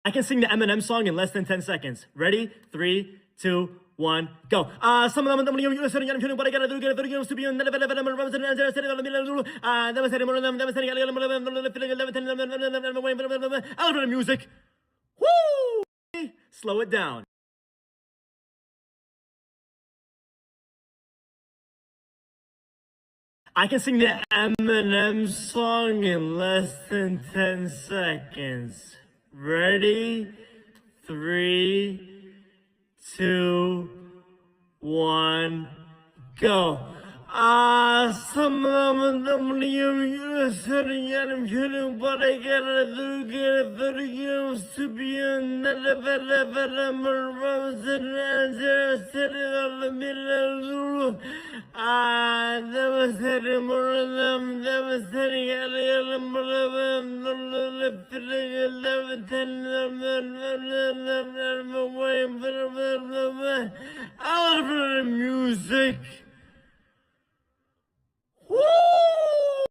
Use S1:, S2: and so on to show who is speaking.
S1: I can sing the Eminem song in less than 10 seconds. Ready? 3, 2, 1, go. Some of them, but I gotta do it to be on the music. Woo! Slow it down. I can sing the Eminem song in less than 10 seconds. Ready? 3, 2, 1, go. Some of them you sitting and I'm kidding, but I gotta do get videos to be in the sitting on the middle. Never said more of them, never said I got more of them, the feeling 11, 10, away, I love the music.